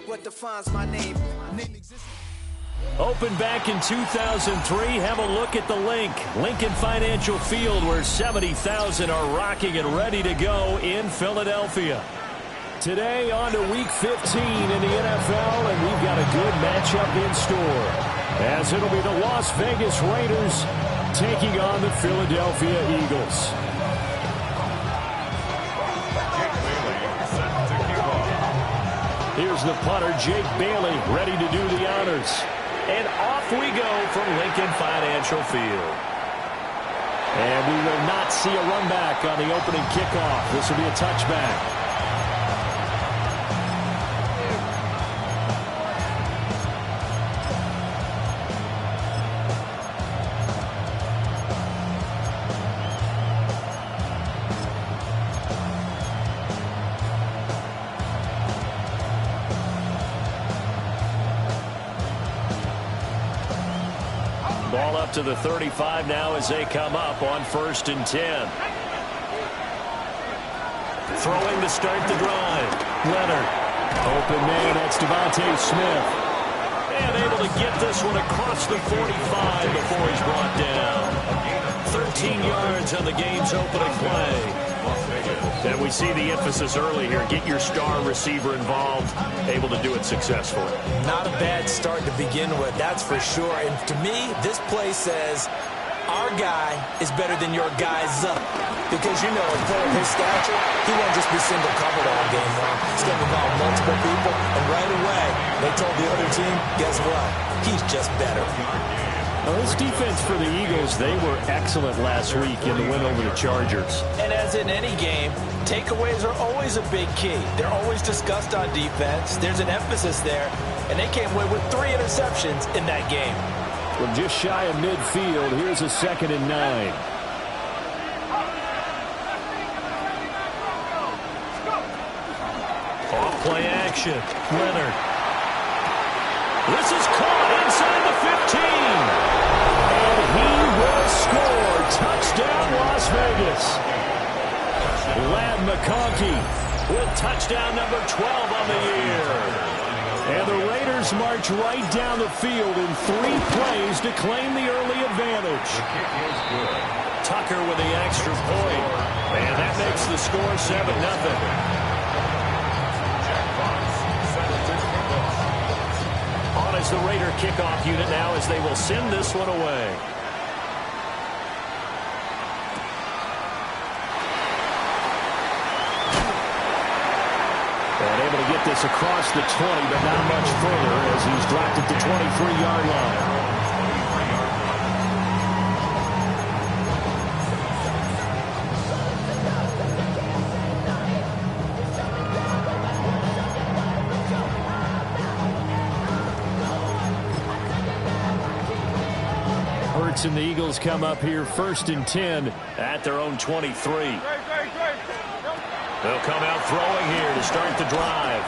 What defines my name? Opened back in 2003, have a look at the Lincoln Financial Field, where 70,000 are rocking and ready to go in Philadelphia. Today on to Week 15 in the NFL, and we've got a good matchup in store, as it'll be the Las Vegas Raiders taking on the Philadelphia Eagles. Here's the punter, Jake Bailey, ready to do the honors. And off we go from Lincoln Financial Field. And we will not see a run back on the opening kickoff. This will be a touchback. Ball up to the 35 now as they come up on 1st and 10. Throwing to start the drive. Leonard. Open man, that's Devontae Smith. And able to get this one across the 45 before he's brought down. 13 yards on the game's opening play. And we see the emphasis early here. Get your star receiver involved. Able to do it successfully. Not a bad start to begin with, that's for sure. And to me, this play says our guy is better than your guy's up. Because, you know, a player of his stature, he won't just be single covered all game long. He's going to involve multiple people. And right away, they told the other team, guess what? He's just better. Well, this defense for the Eagles, they were excellent last week in the win over the Chargers. And as in any game, takeaways are always a big key. They're always discussed on defense. There's an emphasis there. And they came away with 3 interceptions in that game. From just shy of midfield, here's a 2nd and 9. Off play action. Leonard. This is caught inside the 15. And he will score. Touchdown, Las Vegas. Ladd McConkey with touchdown number 12 on the year. And the Raiders march right down the field in 3 plays to claim the early advantage. Tucker with the extra point. And that makes the score 7-0. On as the Raider kickoff unit now as they will send this one away. And able to get this across the 20, but not much further as he's dropped at the 23-yard line. And the Eagles come up here 1st and 10 at their own 23. They'll come out throwing here to start the drive.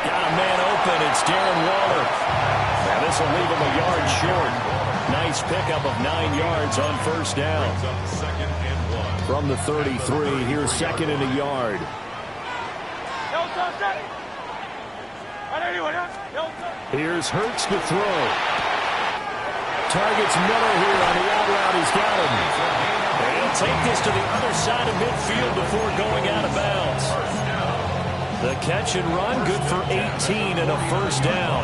Got a man open. It's Darren Waller. Now this will leave him a yard short. Nice pickup of 9 yards on 1st down. From the 33, here's 2nd and a yard. Here's Hurts to throw. Targets Miller here on the out route. He's got him. And he'll take this to the other side of midfield before going out of bounds. The catch and run, good for 18 and a 1st down.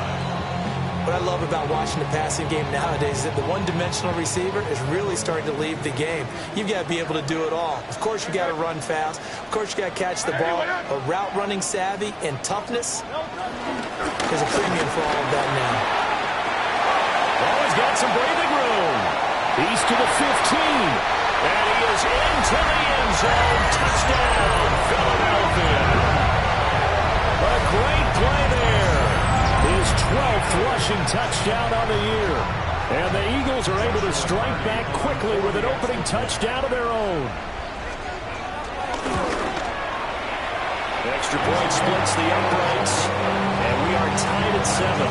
What I love about watching the passing game nowadays is that the one-dimensional receiver is really starting to leave the game. You've got to be able to do it all. Of course, you got to run fast. Of course, you got to catch the ball. But route running savvy and toughness is a premium for all of that now. Oh, he's got some breathing room. He's to the 15. And he is into the end zone. Touchdown, Philadelphia. A great play there. His 12th rushing touchdown on the year. And the Eagles are able to strike back quickly with an opening touchdown of their own. Extra point splits the uprights. And we are tied at 7.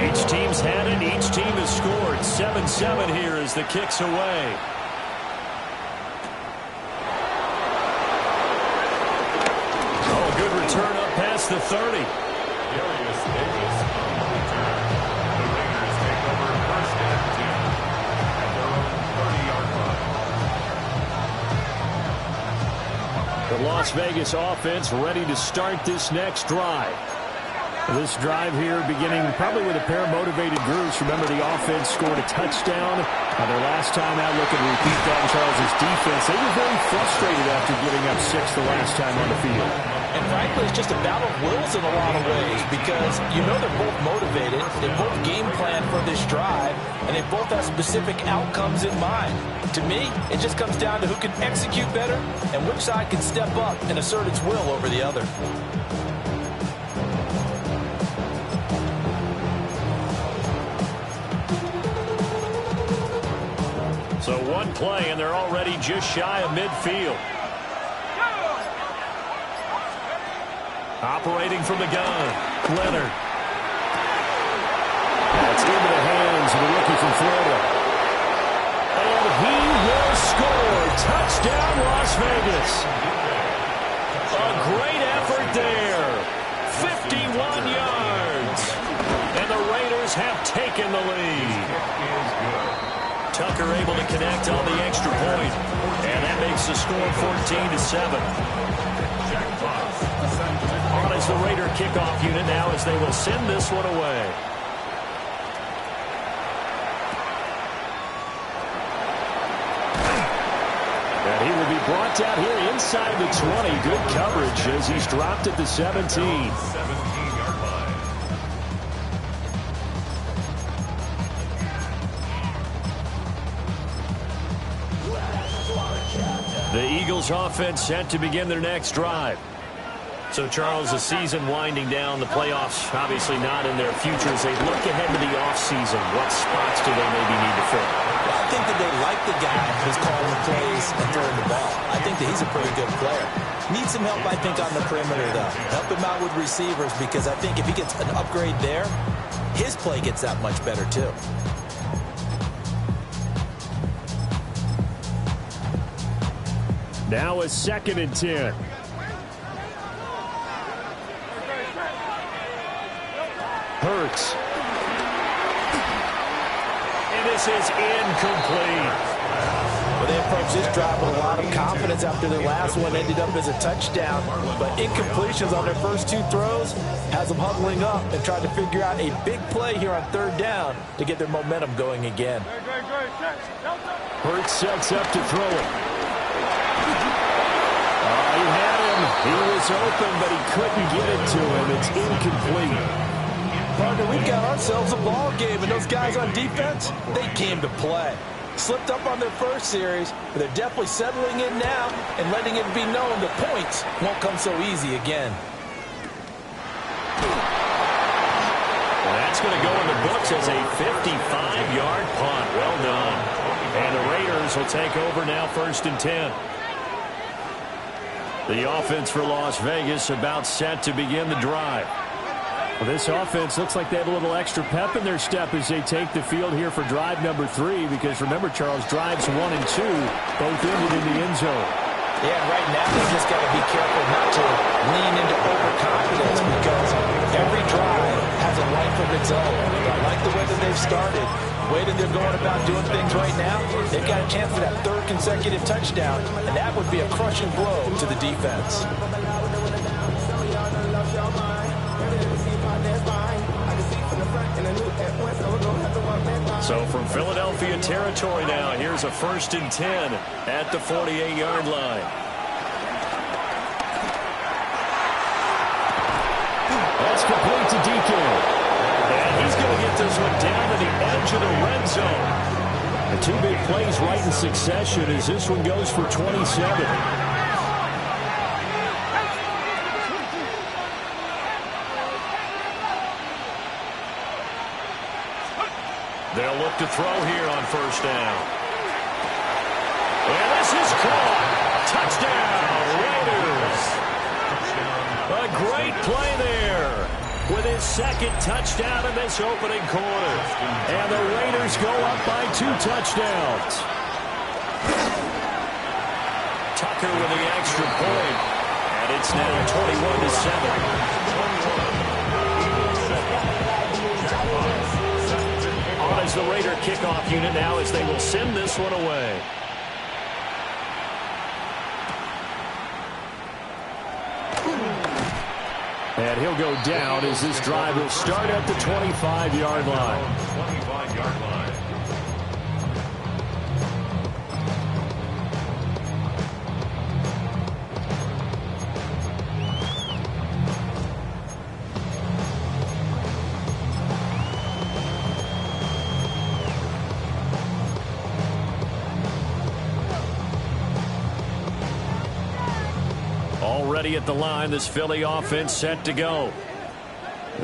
Each team's had it. Each team has scored. 7-7 here as the kick's away. Oh, good return up past the 30. The Las Vegas offense ready to start this next drive. This drive here beginning probably with a pair of motivated groups. Remember, the offense scored a touchdown. Their last time out, looking to repeat that in Charles' defense. They were very frustrated after giving up 6 the last time on the field. And frankly, it's just a battle of wills in a lot of ways because you know they're both motivated. They both game plan for this drive, and they both have specific outcomes in mind. To me, it just comes down to who can execute better and which side can step up and assert its will over the other. So one play, and they're already just shy of midfield. Operating from the gun, Leonard. That's into the hands of the rookie from Florida. And he will score. Touchdown, Las Vegas. A great effort there. 51 yards. And the Raiders have taken the lead. Tucker able to connect on the extra point. And that makes the score 14-7. On is the Raider kickoff unit now as they will send this one away. And he will be brought down here inside the 20. Good coverage as he's dropped at the 17. The Eagles offense set to begin their next drive. So, Charles, the season winding down, the playoffs obviously not in their future. As they look ahead to the offseason, what spots do they maybe need to fill? Well, I think that they like the guy who's calling the plays and throwing the ball. I think that he's a pretty good player. Needs some help, I think, on the perimeter, though. Help him out with receivers because I think if he gets an upgrade there, his play gets that much better, too. Now a 2nd and 10. Hurts. And this is incomplete. Well, they approached this drive with a lot of confidence after their last one ended up as a touchdown. But incompletions on their first 2 throws has them huddling up and trying to figure out a big play here on 3rd down to get their momentum going again. Hurts sets up to throw it. He had him. He was open, but he couldn't get it to him. It's incomplete. Partner, we've got ourselves a ball game, and those guys on defense, they came to play. Slipped up on their first series, but they're definitely settling in now and letting it be known the points won't come so easy again. Well, that's going to go in the books as a 55-yard punt. Well done. And the Raiders will take over now 1st and 10. The offense for Las Vegas about set to begin the drive. Well, this offense looks like they have a little extra pep in their step as they take the field here for drive number 3. Because remember, Charles, drives 1 and 2 both ended in the end zone. Yeah, right now they just got to be careful not to lean into overconfidence because every drive has a life of its own. I like the way that they've started. The way that they're going about doing things right now, they've got a chance for that 3rd consecutive touchdown, and that would be a crushing blow to the defense. So from Philadelphia territory now, here's a 1st and 10 at the 48-yard line. That's complete to DK. And he's going to get this one down to the edge of the red zone. The 2 big plays right in succession as this one goes for 27. They'll look to throw here on 1st down. And this is caught. Touchdown, Raiders. A great play there. with his second touchdown in this opening quarter. And the Raiders go up by 2 touchdowns. Tucker with the extra point. And it's now 21-7. On as the Raider kickoff unit now as they will send this one away. And he'll go down as this drive will start at the 25-yard line. 25-yard line. Already at the line, this Philly offense set to go.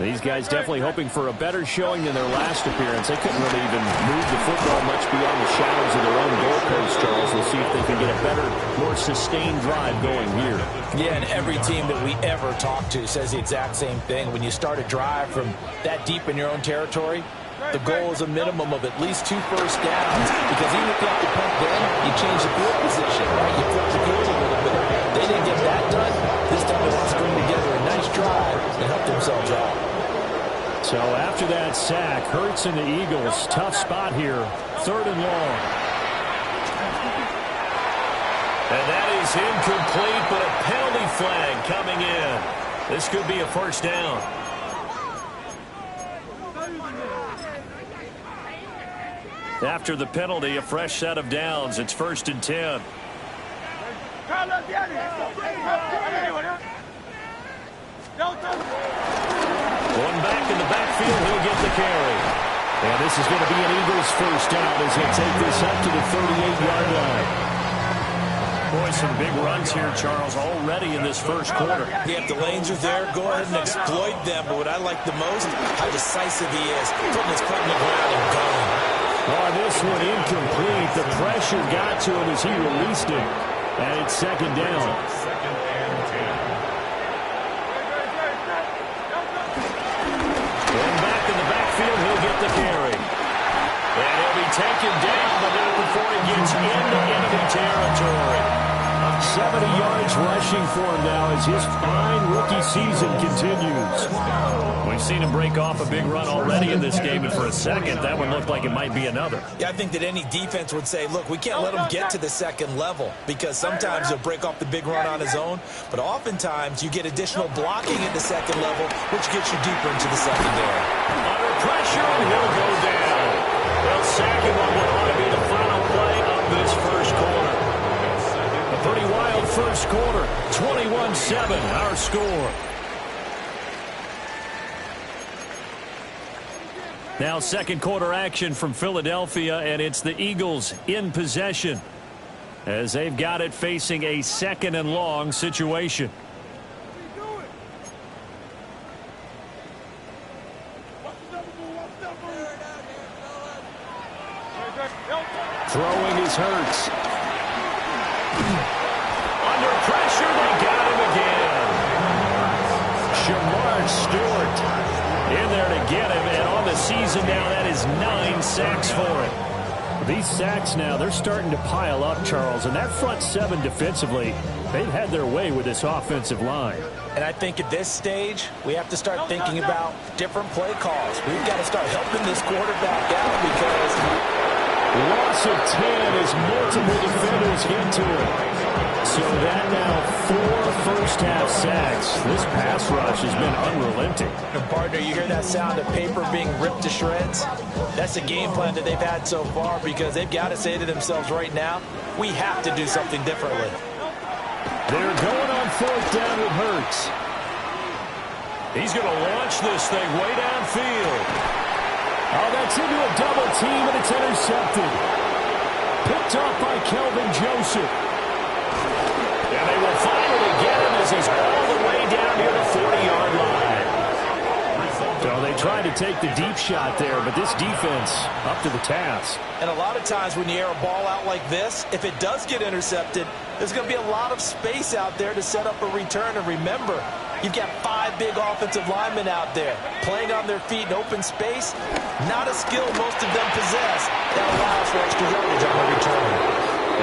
These guys definitely hoping for a better showing than their last appearance. They couldn't really even move the football much beyond the shadows of their own goalpost, Charles. We'll see if they can get a better, more sustained drive going here. Yeah, and every team that we ever talk to says the exact same thing. When you start a drive from that deep in your own territory, the goal is a minimum of at least 2 first downs, because even if you have to punt then, you change the field position, right? You flip the field a little bit. They didn't get that done. This time they want to string together a nice drive and help themselves out. So after that sack, Hurts and the Eagles, tough spot here, 3rd and long. And that is incomplete, but a penalty flag coming in. This could be a first down. After the penalty, a fresh set of downs. It's 1st and 10. Going back in the backfield, he'll get the carry. And this is going to be an Eagles first down as they take this up to the 38-yard line. Boy, some big runs here, Charles, already in this first quarter. Yeah, if the lanes are there, go ahead and exploit them. But what I like the most, how decisive he is, putting his foot in the ground and going. Oh, this one incomplete. The pressure got to him as he released it. And it's 2nd down. And back in the backfield, he'll get the carry. And he'll be taken down, but not before he gets into enemy territory. 70 yards rushing for him now as his fine rookie season continues. We've seen him break off a big run already in this game, and for a second, that one looked like it might be another. Yeah, I think that any defense would say, look, we can't let him get to the 2nd level, because sometimes he'll break off the big run on his own, but oftentimes you get additional blocking at the 2nd level, which gets you deeper into the secondary. Under pressure, and he'll go down. They'll sack him on what ought to be the final play of this first quarter. A pretty wild first quarter. 21-7, our score. Now 2nd quarter action from Philadelphia, and it's the Eagles in possession as they've got it facing a 2nd and long situation. Throwing his Hurts. Under pressure, they got him again. Shamar Stewart in there to get him, and on the season now, that is 9 sacks for him. These sacks now, they're starting to pile up, Charles, and that front 7 defensively, they've had their way with this offensive line. And I think at this stage, we have to start thinking about different play calls. We've got to start helping this quarterback out, because loss of 10 as multiple defenders get to him. So that now 4 first-half sacks. This pass rush has been unrelenting. And partner, you hear that sound of paper being ripped to shreds? That's the game plan that they've had so far, because they've got to say to themselves right now, we have to do something differently. They're going on 4th down with Hurts. He's going to launch this thing way downfield. Oh, that's into a double team, and it's intercepted. Picked off by Kelvin Joseph. And they will finally get him as he's all the way down near the 40-yard line. So they tried to take the deep shot there, but this defense up to the task. And a lot of times when you air a ball out like this, if it does get intercepted, there's going to be a lot of space out there to set up a return. And remember, You've got 5 big offensive linemen out there playing on their feet in open space. Not a skill most of them possess. That allows for extra yardage on the return.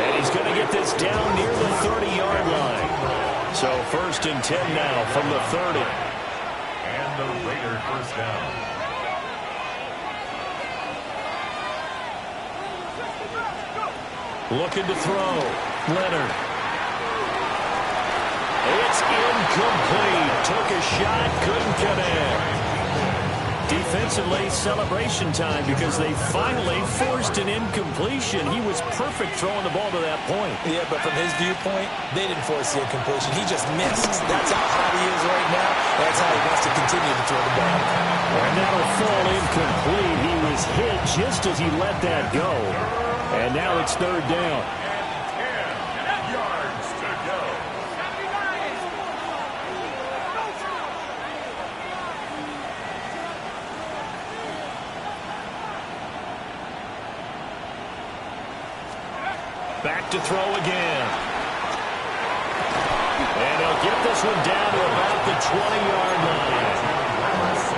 And he's going to get this down near the 30-yard line. So 1st and 10 now from the 30. And the Raiders first down. Looking to throw. Leonard. It's incomplete. Took a shot, couldn't connect. Defensively, celebration time because they finally forced an incompletion. He was perfect throwing the ball to that point. Yeah, but from his viewpoint, they didn't force the incompletion. He just missed. That's how hot he is right now. That's how he wants to continue to throw the ball. And that'll fall incomplete. He was hit just as he let that go. And now it's 3rd down. Back to throw again. And he'll get this one down to about the 20-yard line.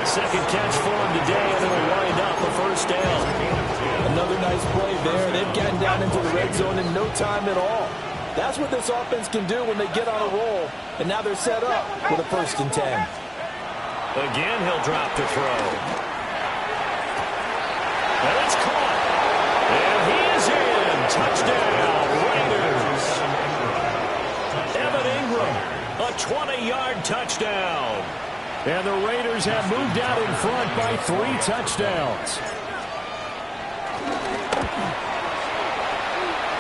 Second catch for him today, and it'll wind up a 1st down. Another nice play there. They've gotten down into the red zone in no time at all. That's what this offense can do when they get on a roll. And now they're set up with a 1st and 10. Again, he'll drop the throw. And it's caught. And he is in. Touchdown, Raiders. Evan Ingram, a 20-yard touchdown. And the Raiders have moved out in front by 3 touchdowns.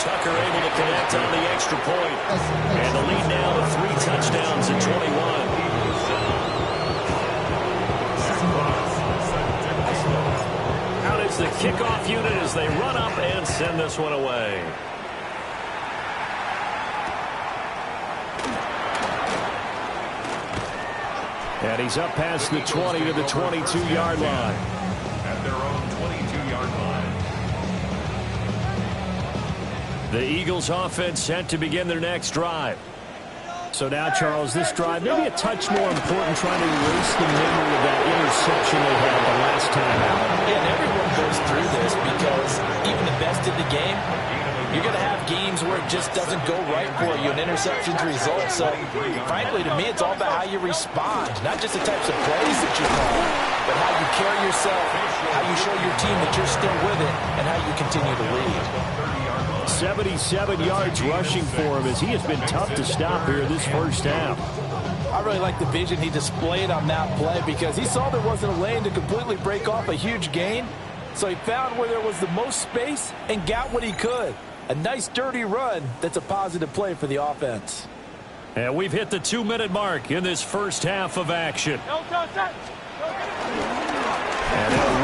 Tucker able to connect on the extra point. And the lead now to 3 touchdowns at 21. Out is the kickoff unit as they run up and send this one away. And he's up past the 20 to the 22-yard line. At their own 22-yard line. The Eagles offense set to begin their next drive. So now, Charles, this drive maybe a touch more important, trying to erase the memory of that interception they had the last time out. Yeah, and everyone goes through this because even the best in the game, you're going to have games where it just doesn't go right for you, and interceptions result. So, frankly, to me, it's all about how you respond, not just the types of plays that you call, but how you carry yourself, how you show your team that you're still with it, and how you continue to lead. 77 yards rushing for him as he has been tough to stop here this first half. I really like the vision he displayed on that play because he saw there wasn't a lane to completely break off a huge gain. So he found where there was the most space and got what he could. A nice dirty run that's a positive play for the offense. And we've hit the 2-minute mark in this first half of action. And they'll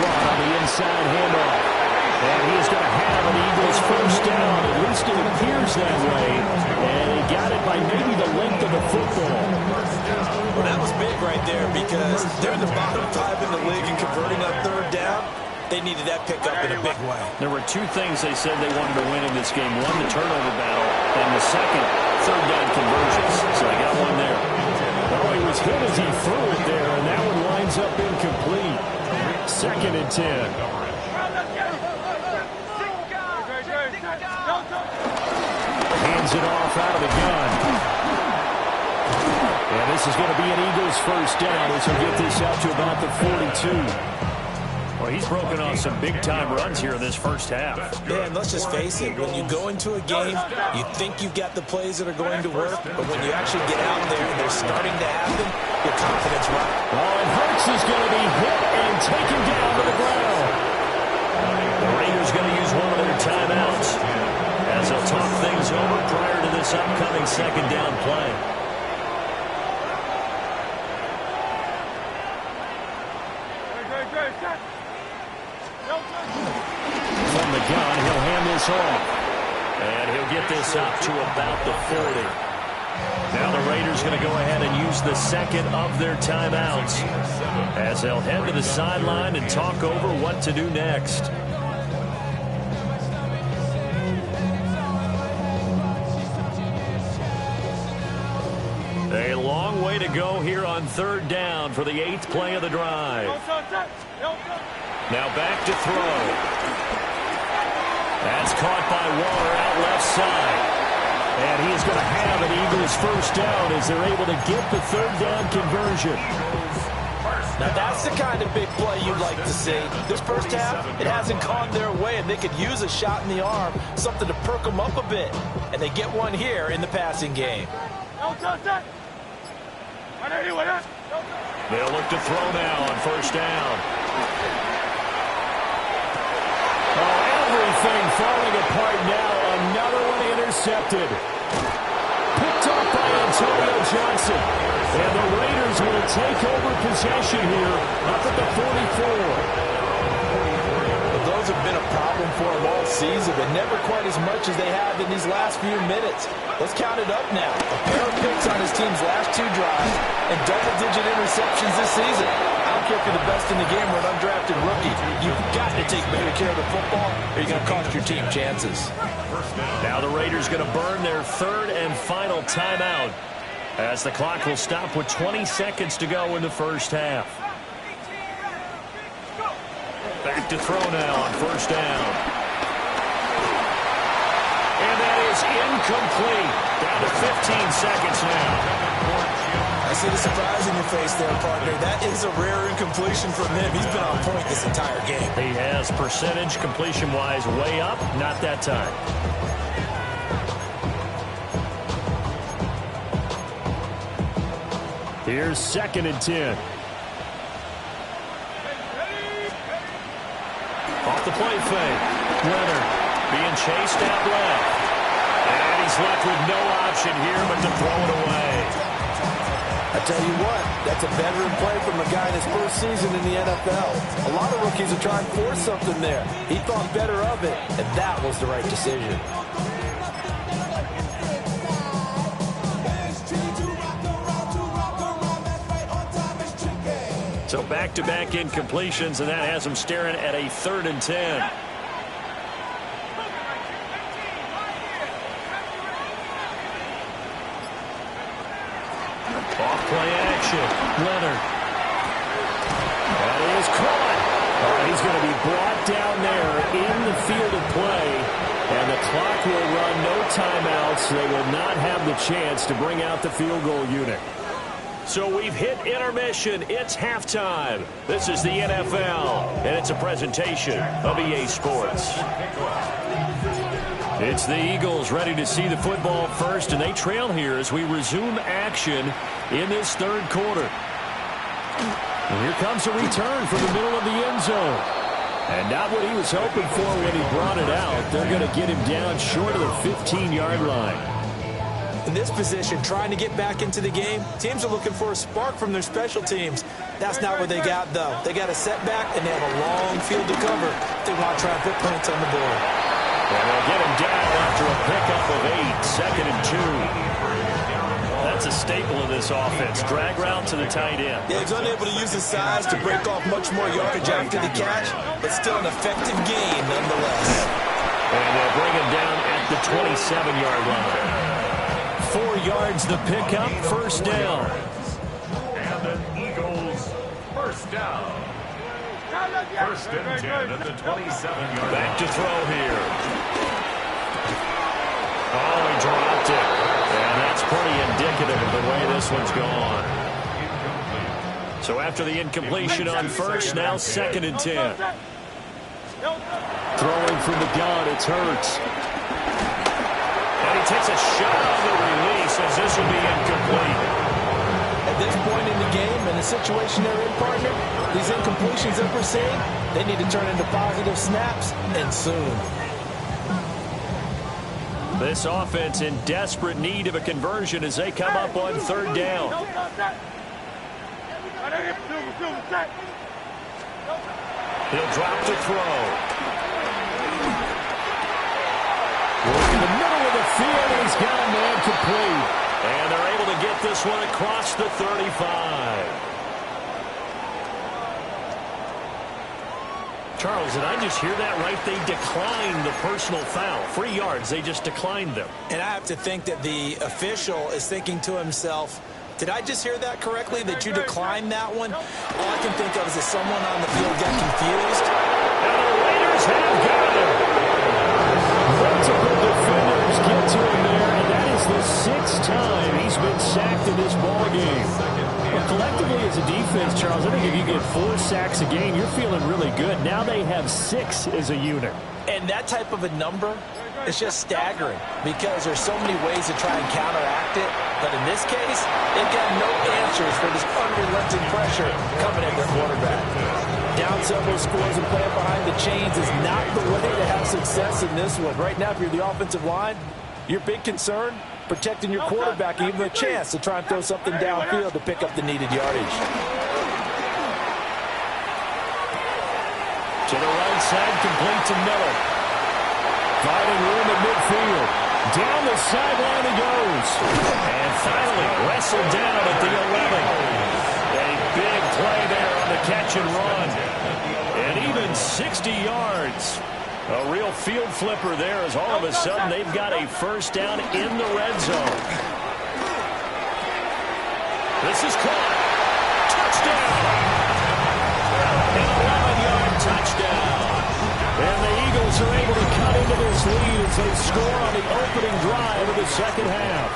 run on the inside handoff. And he's going to have an Eagles first down. At least it appears that way. And he got it by maybe the length of the football. Well, that was big right there because they're in the bottom 5 in the league and converting on 3rd down. They needed that pickup in a big way. There were 2 things they said they wanted to win in this game. One, the turnover battle, and the second, 3rd down conversions. So they got one there. Well, he was hit as he threw it there, and that one lines up incomplete. 2nd and 10. Hands it off out of the gun. And this is going to be an Eagles first down as he'll get this out to about the 42. Well, he's broken off some big-time runs here in this first half. Yeah, and let's just face it. When you go into a game, you think you've got the plays that are going to work, but when you actually get out there and they're starting to happen, your confidence runs. Oh, and Hurts is going to be hit and taken down to the ground. The Raiders going to use one of their timeouts as they'll talk things over prior to this upcoming 2nd down play. From the gun, he'll hand this off. And he'll get this up to about the 40. Now the Raiders going to go ahead and use the 2nd of their timeouts as they'll head to the sideline and talk over what to do next. A long long way to go here on third down for the 8th play of the drive. Now back to throw. That's caught by Waller out left side. And he is going to have an Eagles first down as they're able to get the third down conversion. Now that's the kind of big play you'd like to see. This first half, it hasn't gone their way, and they could use a shot in the arm, something to perk them up a bit. And they get one here in the passing game. They'll look to throw now on first down. Oh, everything falling apart now. Another one intercepted. Picked up by Antonio Johnson. And the Raiders will take over possession here up at the 44. Those have been a problem for them all season, but never quite as much as they have in these last few minutes. Let's count it up now. A pair of picks on his team's last 2 drives and double-digit interceptions this season. I don't care if you're the best in the game or an undrafted rookie. You've got to take better care of the football or you're going to cost your team chances. Now the Raiders going to burn their 3rd and final timeout as the clock will stop with 20 seconds to go in the first half. Back to throw now on first down. And that is incomplete. Down to 15 seconds now. I see the surprise in your face there, partner. That is a rare incompletion from him. He's been on point this entire game. He has percentage completion-wise way up. Not that time. Here's 2nd and 10. Off the play fake. Leonard being chased out left. And he's left with no option here but to throw it away. I tell you what, that's a veteran play from a guy in his first season in the NFL. A lot of rookies are trying to force something there. He thought better of it, and that was the right decision. So back-to-back incompletions, and that has him staring at a 3rd and 10. Off-play action. Leonard. That is caught. He's going to be brought down there in the field of play, and the clock will run no timeouts. They will not have the chance to bring out the field goal unit. So we've hit intermission. It's halftime. This is the NFL, and it's a presentation of EA Sports. It's the Eagles ready to see the football first, and they trail here as we resume action in this 3rd quarter. And here comes a return from the middle of the end zone. And not what he was hoping for when he brought it out. They're going to get him down short of the 15-yard line. In this position, trying to get back into the game, teams are looking for a spark from their special teams. That's not what they got, though. They got a setback, and they have a long field to cover if they want to try and put points on the board. And they'll get him down after a pickup of 8, 2nd and 2. That's a staple of this offense. Drag route to the tight end. Yeah, he's unable to use his size to break off much more yardage after the catch, but still an effective gain nonetheless. And they'll bring him down at the 27-yard line. 4 yards the pickup, first down. And the Eagles first down. 1st and 10 at the 27-yard line. Back to throw here. Oh, he dropped it. And that's pretty indicative of the way this one's gone. So after the incompletion on first, now 2nd and 10. Throwing from the gun, it's Hurts. And he takes a shot on the release as this will be incomplete. At this point in the game and the situation they're in, partner, these incompletions that we're seeing, they need to turn into positive snaps, and soon. This offense in desperate need of a conversion as they come up on 3rd down. He'll drop to throw. Look in the middle of the field, and he's got a man complete. And they're able to get this one across the 35. Charles, did I just hear that right? They declined the personal foul. 3 yards, they just declined them. And I have to think that the official is thinking to himself, Did I just hear that correctly, that you declined that one? All I can think of is that someone on the field got confused. And the Raiders have got him. Multiple defenders get to him there, and that is the 6th time he's been sacked in this ballgame. Well, collectively as a defense, Charles, I think if you get 4 sacks a game, you're feeling really good. Now they have 6 as a unit. And that type of a number is just staggering because there's so many ways to try and counteract it. But in this case, they've got no answers for this unrelenting pressure coming at their quarterback. Down several scores and playing behind the chains is not the way to have success in this one. Right now, if you're the offensive line, your big concern, protecting your quarterback and give him a chance to try and throw something downfield to pick up the needed yardage. To the right side, complete to Miller. Finding room at midfield. Down the sideline he goes. And finally wrestled down at the 11. A big play there on the catch and run. And even 60 yards. A real field flipper there as all of a sudden they've got a first down in the red zone. This is caught. Touchdown. An 11-yard touchdown. And the Eagles are able to cut into this lead as they score on the opening drive of the second half.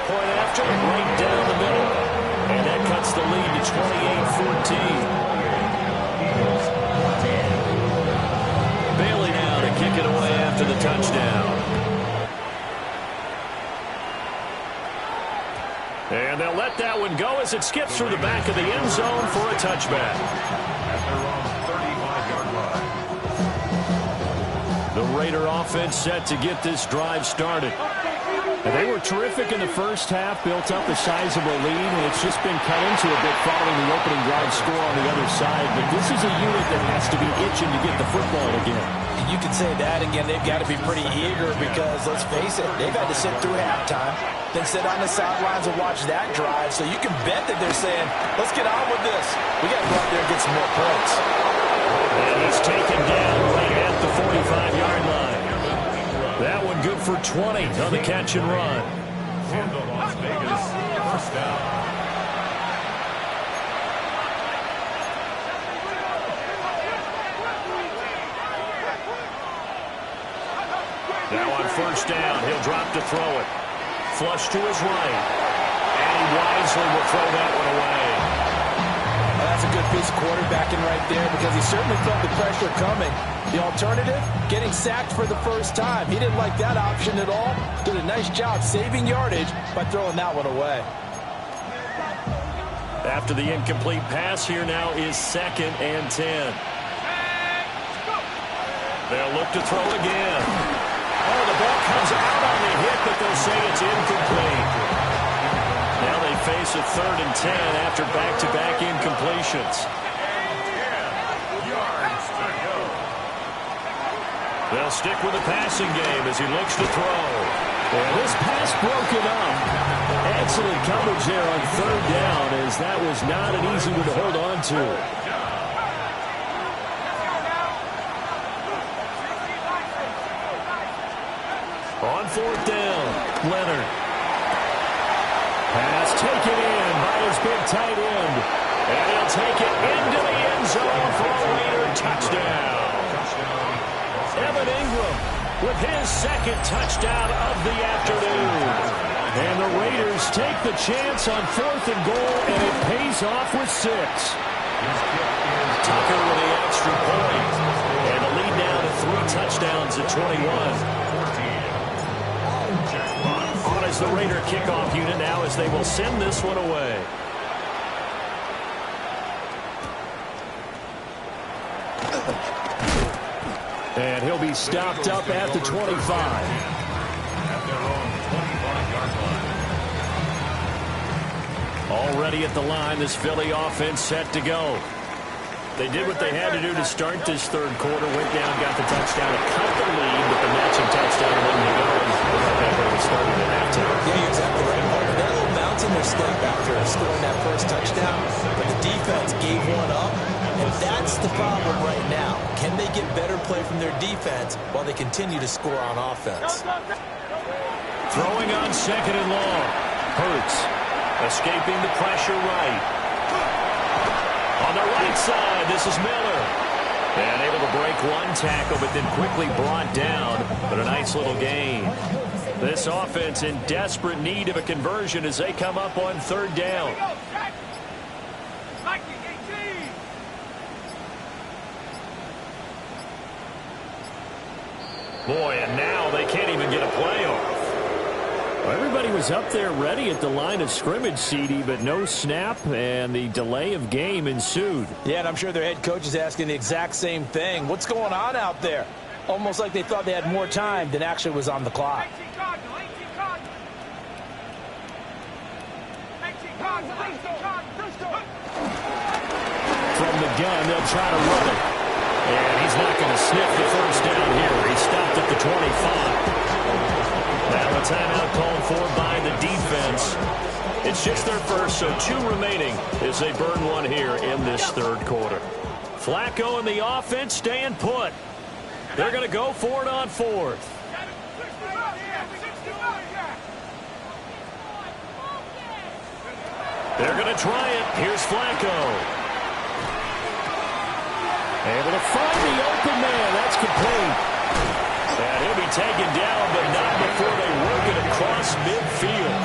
Point after, right down the middle. And that cuts the lead to 28-14. Bailey now to kick it away after the touchdown. And they'll let that one go as it skips through the back of the end zone for a touchback. At their own 35-yard line. The Raider offense set to get this drive started. And they were terrific in the first half, built up a sizable lead, and it's just been cut into a bit following the opening drive score on the other side. But this is a unit that has to be itching to get the football again. You can say that again. They've got to be pretty eager because, let's face it, they've had to sit through halftime, then sit on the sidelines and watch that drive. So you can bet that they're saying, let's get on with this. We got to go out there and get some more points. And he's taken down right at the 45-yard line. That one good for 20 on the catch and run. And the Las Vegas first down. Now on first down, he'll drop to throw it. Flush to his right. And he wisely will throw that one away. Well, that's a good piece of quarterbacking right there because he certainly felt the pressure coming. The alternative, getting sacked for the first time. He didn't like that option at all. Did a nice job saving yardage by throwing that one away. After the incomplete pass, here now is 2nd and 10. They'll look to throw again. Oh, the ball comes out on the hit, but they'll say it's incomplete. Now they face a 3rd and 10 after back-to-back incompletions. They'll stick with the passing game as he looks to throw. And this pass broken up. Excellent coverage there on 3rd down as that was not an easy one to hold on to. On 4th down, Leonard. Pass taken in by his big tight end. And he'll take it into the end zone for a Raider touchdown. Evan Ingram with his 2nd touchdown of the afternoon. And the Raiders take the chance on 4th and goal, and it pays off with 6. Tucker with the extra point. And the lead now to 3 touchdowns at 21. On as the Raider kickoff unit now as they will send this one away. And he'll be stopped up at the 25. At their own 25-yard line. Already at the line, this Philly offense set to go. They did what they had to do to start this 3rd quarter. Went down, got the touchdown, and cut the lead, but the matching touchdown a minute ago. Right back where we started at halftime. Yeah, you're exactly right, Mark. They're a little mountain their step after scoring that first touchdown, but the defense gave one up. And that's the problem right now. Can they get better play from their defense while they continue to score on offense? Throwing on second and long. Hurts escaping the pressure right. On the right side, this is Miller. And able to break one tackle, but then quickly brought down. But a nice little gain. This offense in desperate need of a conversion as they come up on third down. Boy, and now they can't even get a play off. Well, everybody was up there ready at the line of scrimmage, CD, but no snap, and the delay of game ensued. Yeah, and I'm sure their head coach is asking the exact same thing. What's going on out there? Almost like they thought they had more time than actually was on the clock. From the gun, they'll try to run it. And he's not going to sniff the first down here. He stopped at the 25. Now a timeout called for by the defense. It's just their first, so 2 remaining as they burn one here in this third quarter. Flacco and the offense staying put. They're going to go for it on fourth. They're going to try it. Here's Flacco. Able to find the open man. That's complete. And he'll be taken down, but not before they work it across midfield.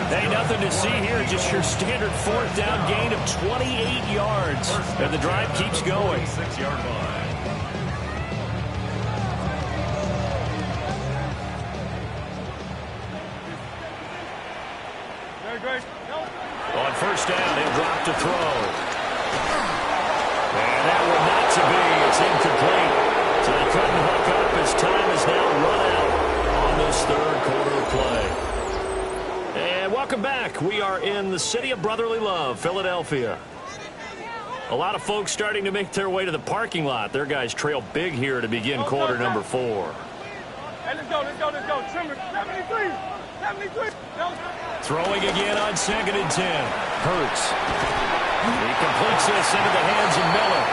Hey, nothing to see here. Just your standard fourth down gain of 28 yards. And the drive keeps going. 6-yard line. On first down, they'll drop to throw. And that one not to be. It's incomplete. So they couldn't hook up as time is now run out on this third quarter play. And welcome back. We are in the city of brotherly love, Philadelphia. A lot of folks starting to make their way to the parking lot. Their guys trail big here to begin quarter number 4. Hey, let's go. Trimmer, 73. Throwing again on 2nd and 10. Hurts. He completes this into the hands of Miller.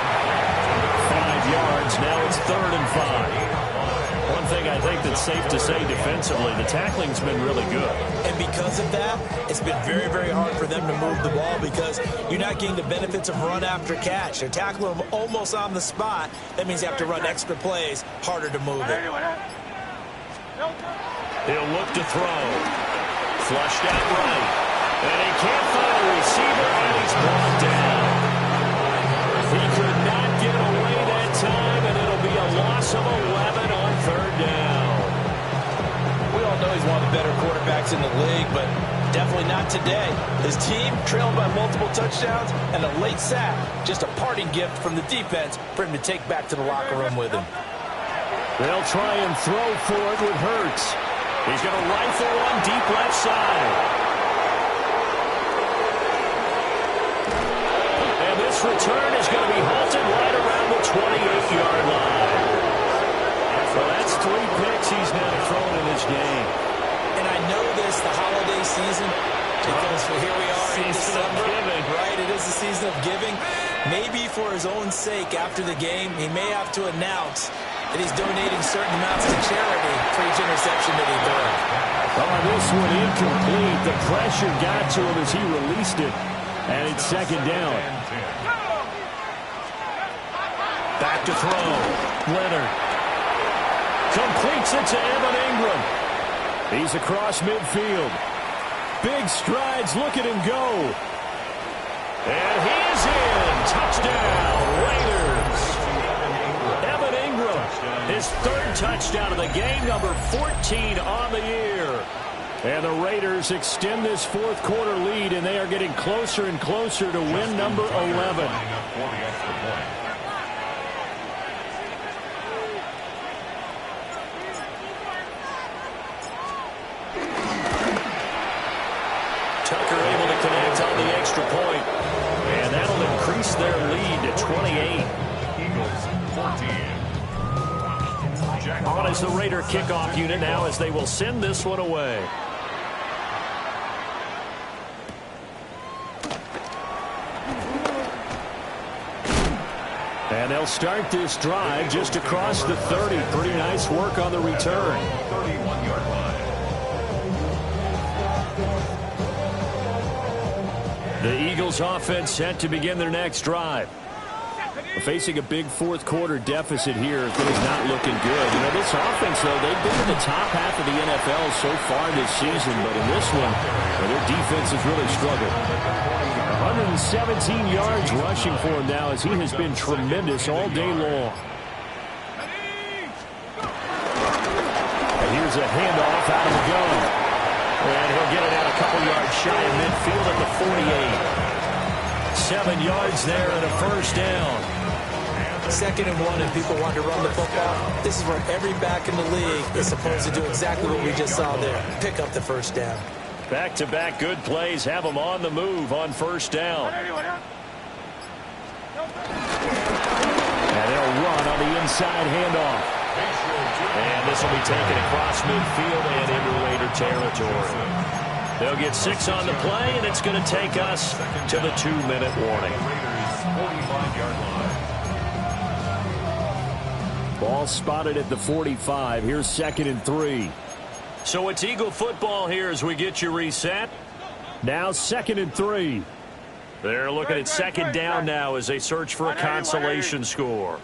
5 yards. Now it's 3rd and 5. One thing I think that's safe to say defensively, the tackling's been really good. And because of that, it's been very, very hard for them to move the ball because you're not getting the benefits of run after catch. They're tackling them almost on the spot. That means you have to run extra plays, harder to move it. He'll look to throw. Flushed out right. And he can't find a receiver, and he's brought down. He could not get away that time, and it'll be a loss of 11 on 3rd down. We all know he's one of the better quarterbacks in the league, but definitely not today. His team trailed by multiple touchdowns, and a late sack, just a parting gift from the defense for him to take back to the locker room with him. They'll try and throw for it with Hurts. He's going to rifle one deep left side. And this return is going to be halted right around the 28-yard line. So that's 3 picks he's now thrown in this game. And I know this, the holiday season, because here we are in December, right? It is the season of giving. Maybe for his own sake after the game, he may have to announce that he's donating certain amounts to charity for each interception that he threw. Oh, this one incomplete. The pressure got to him as he released it. And it's 2nd down. Back to throw. Leonard completes it to Evan Ingram. He's across midfield. Big strides. Look at him go. And he is in. Touchdown, Raiders. Evan Ingram, his 3rd touchdown of the game, number 14 on the year. And the Raiders extend this 4th quarter lead, and they are getting closer and closer to win number 11. Tucker able to connect on the extra point, and that'll increase their lead to 28. Eagles 14. On is the Raider kickoff unit now as they will send this one away. And they'll start this drive just across the 30. Pretty nice work on the return. 31-yard line. Eagles offense set to begin their next drive. Facing a big fourth-quarter deficit here, things not looking good. You know, this offense, though, they've been in the top half of the NFL so far this season, but in this one, their defense has really struggled. 117 yards rushing for him now as he has been tremendous all day long. And here's a handoff out of the gun. And he'll get it out a couple yards shy of midfield at the 48. 7 yards there and a first down. 2nd and 1 and people want to run the football. This is where every back in the league is supposed to do exactly what we just saw there. Pick up the first down. Back-to-back good plays have them on the move on first down. And they'll run on the inside handoff. And this will be taken across midfield and into Raider territory. They'll get 6 on the play, and it's going to take us to the 2-minute warning. Ball spotted at the 45. Here's 2nd and 3. So it's Eagle football here as we get you reset. Now 2nd and 3. They're looking at 2nd down now as they search for a consolation score.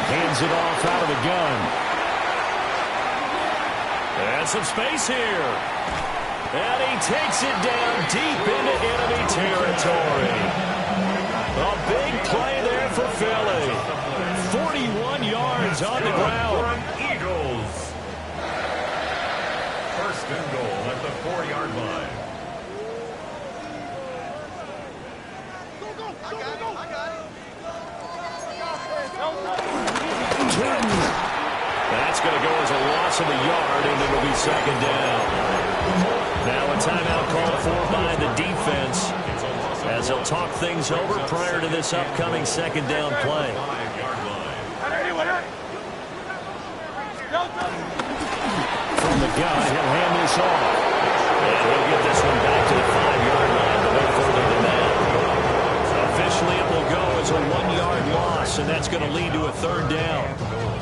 Hands it off out of the gun. And some space here. And he takes it down deep into enemy territory. A big play there for Philly. 41 yards on the ground. Eagles. 1st and goal at the 4-yard line. That's going to go as a loss of the yard, and it'll be 2nd down. Now a timeout called for by the defense as they'll talk things over prior to this upcoming 2nd down play. From the gun, he'll hand this off. And he'll get this one back to the 5-yard line, but no further than that. Officially, it will go as a 1-yard loss, and that's going to lead to a 3rd down.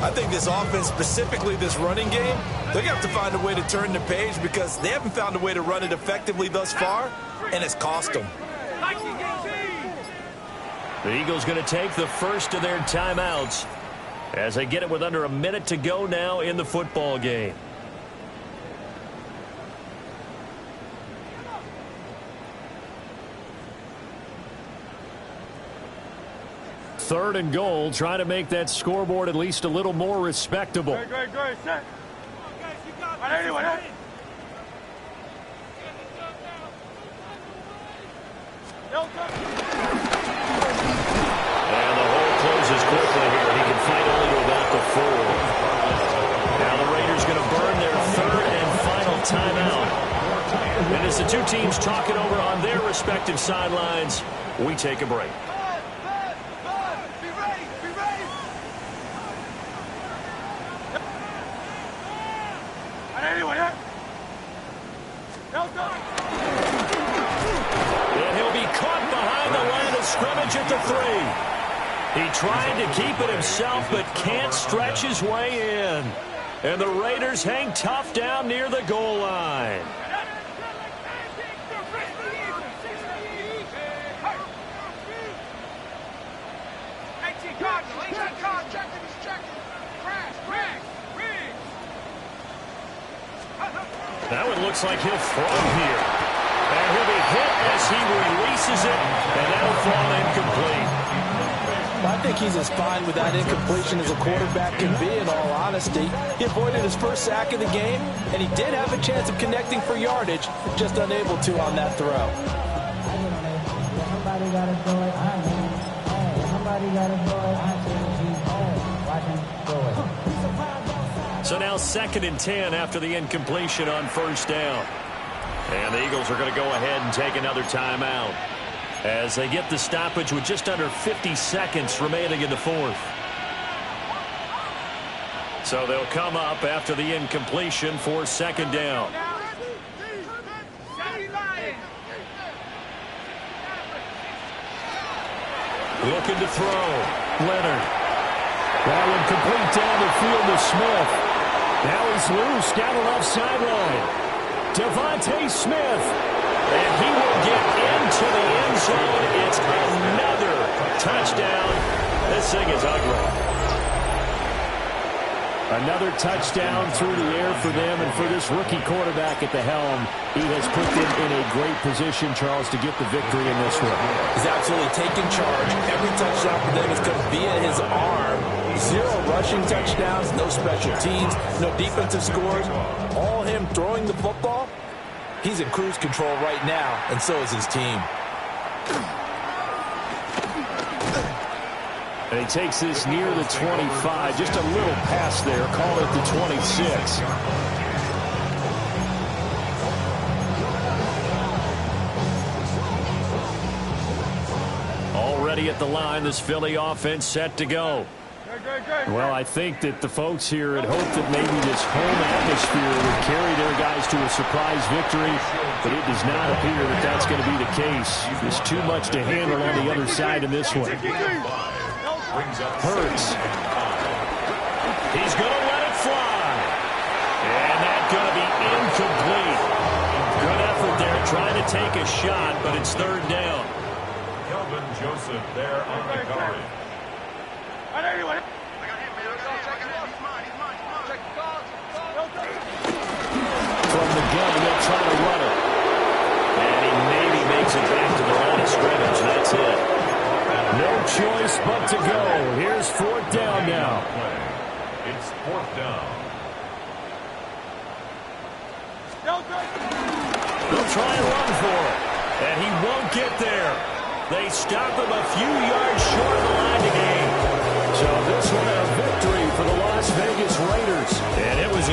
I think this offense, specifically this running game, they're going to have to find a way to turn the page because they haven't found a way to run it effectively thus far, and it's cost them. The Eagles going to take the first of their timeouts as they get it with under a minute to go now in the football game. Third and goal, trying to make that scoreboard at least a little more respectable. Great. Set. Anyway. And the hole closes quickly here. He can fight only to about the 4. Now the Raiders going to burn their 3rd and final timeout. And as the two teams talk it over on their respective sidelines, we take a break. And he'll be caught behind the line of scrimmage at the 3. He tried to keep it himself, but can't stretch his way in. And the Raiders hang tough down near the goal line. Now it looks like he'll throw here. And he'll be hit as he releases it, and that'll fall incomplete. I think he's as fine with that incompletion as a quarterback can be, in all honesty. He avoided his first sack of the game, and he did have a chance of connecting for yardage, just unable to on that throw. Somebody got to throw it. Somebody got to throw it. Watch him throw it. So now 2nd and 10 after the incompletion on first down. And the Eagles are going to go ahead and take another timeout as they get the stoppage with just under 50 seconds remaining in the 4th. So they'll come up after the incompletion for 2nd down. Looking to throw. Leonard. That one complete down the field to Smith. Now he's loose down the left sideline. Devontae Smith. And he will get into the end zone. It's another touchdown. This thing is ugly. Another touchdown through the air for them, and for this rookie quarterback at the helm, he has put them in a great position, Charles, to get the victory in this one. He's absolutely taken charge. Every touchdown for them has come via his arm. 0 rushing touchdowns, no special teams, no defensive scores. All him throwing the football. He's in cruise control right now, and so is his team. And he takes this near the 25. Just a little pass there. Call it the 26. Already at the line, this Philly offense set to go. Well, I think that the folks here had hoped that maybe this home atmosphere would carry their guys to a surprise victory, but it does not appear that that's going to be the case. There's too much to handle on the other side in this one. Hurts. He's going to let it fly. And that's going to be incomplete. Good effort there trying to take a shot, but it's 3rd down. Kelvin Joseph there on the coverage. From the gun, they'll try to run it. And he maybe makes it back to the line of scrimmage. That's it. No choice but to go. Here's 4th down now. It's 4th down. They'll try and run for it. And he won't get there. They stop him a few yards short of the line to gain. So this one a victory for the Las Vegas Raiders. And it was a